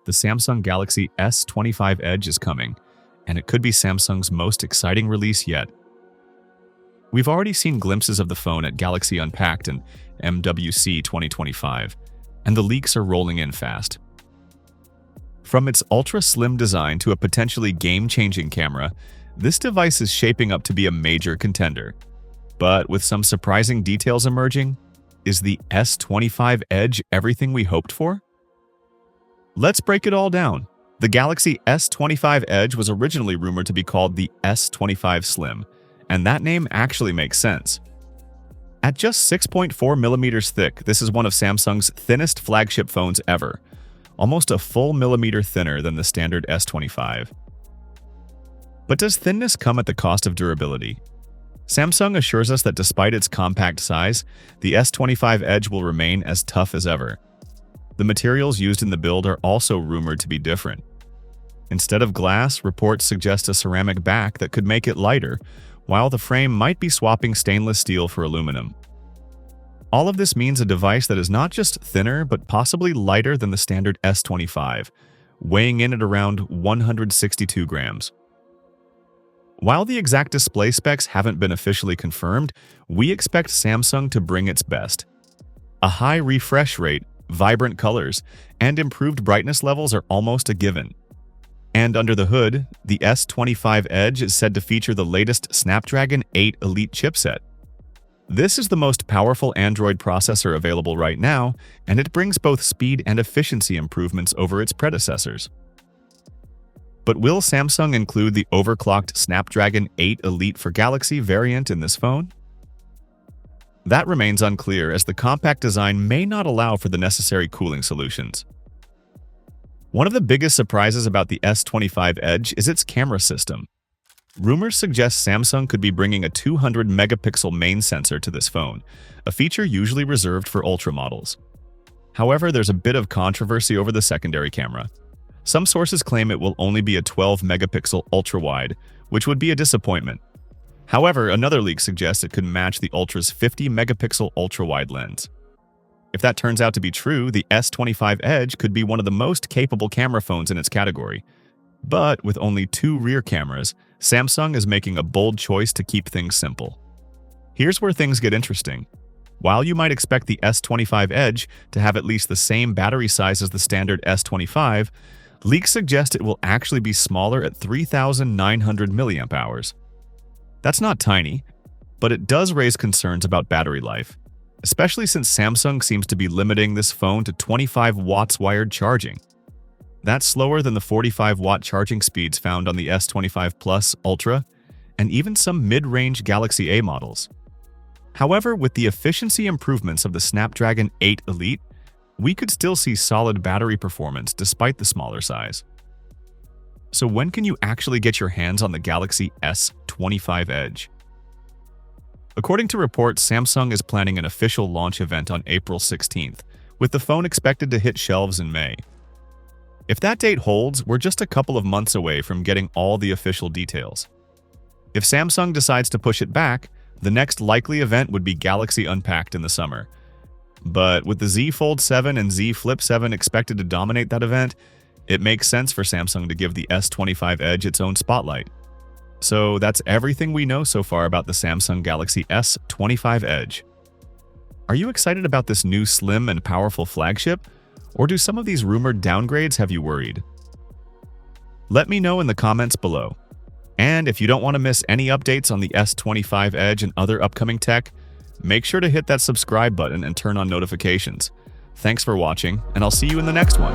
The Samsung Galaxy S25 Edge is coming, and it could be Samsung's most exciting release yet. We've already seen glimpses of the phone at Galaxy Unpacked and MWC 2025, and the leaks are rolling in fast. From its ultra-slim design to a potentially game-changing camera, this device is shaping up to be a major contender. But with some surprising details emerging, is the S25 Edge everything we hoped for? Let's break it all down. The Galaxy S25 Edge was originally rumored to be called the S25 Slim, and that name actually makes sense. At just 6.4 millimeters thick, this is one of Samsung's thinnest flagship phones ever, almost a full millimeter thinner than the standard S25. But does thinness come at the cost of durability? Samsung assures us that despite its compact size, the S25 Edge will remain as tough as ever. The materials used in the build are also rumored to be different. Instead of glass, reports suggest a ceramic back that could make it lighter, while the frame might be swapping stainless steel for aluminum. All of this means a device that is not just thinner, but possibly lighter than the standard S25, weighing in at around 162 grams. While the exact display specs haven't been officially confirmed, we expect Samsung to bring its best. A high refresh rate, vibrant colors, and improved brightness levels are almost a given. And under the hood, the S25 Edge is said to feature the latest Snapdragon 8 Elite chipset. This is the most powerful Android processor available right now, and it brings both speed and efficiency improvements over its predecessors. But will Samsung include the overclocked Snapdragon 8 Elite for Galaxy variant in this phone? That remains unclear, as the compact design may not allow for the necessary cooling solutions. One of the biggest surprises about the S25 Edge is its camera system. Rumors suggest Samsung could be bringing a 200-megapixel main sensor to this phone, a feature usually reserved for Ultra models. However, there's a bit of controversy over the secondary camera. Some sources claim it will only be a 12-megapixel ultra-wide, which would be a disappointment. However, another leak suggests it could match the Ultra's 50-megapixel ultra-wide lens. If that turns out to be true, the S25 Edge could be one of the most capable camera phones in its category. But with only 2 rear cameras, Samsung is making a bold choice to keep things simple. Here's where things get interesting. While you might expect the S25 Edge to have at least the same battery size as the standard S25, leaks suggest it will actually be smaller at 3,900 mAh. That's not tiny, but it does raise concerns about battery life, especially since Samsung seems to be limiting this phone to 25 watts wired charging. That's slower than the 45-watt charging speeds found on the S25 Plus Ultra and even some mid-range Galaxy A models. However, with the efficiency improvements of the Snapdragon 8 Elite, we could still see solid battery performance despite the smaller size. So when can you actually get your hands on the Galaxy S25 Edge? According to reports, Samsung is planning an official launch event on April 16th, with the phone expected to hit shelves in May. If that date holds, we're just a couple of months away from getting all the official details. If Samsung decides to push it back, the next likely event would be Galaxy Unpacked in the summer. But with the Z Fold 7 and Z Flip 7 expected to dominate that event, it makes sense for Samsung to give the S25 Edge its own spotlight. So that's everything we know so far about the Samsung Galaxy S25 Edge. Are you excited about this new slim and powerful flagship? Or do some of these rumored downgrades have you worried? Let me know in the comments below. And if you don't want to miss any updates on the S25 Edge and other upcoming tech, make sure to hit that subscribe button and turn on notifications. Thanks for watching, and I'll see you in the next one.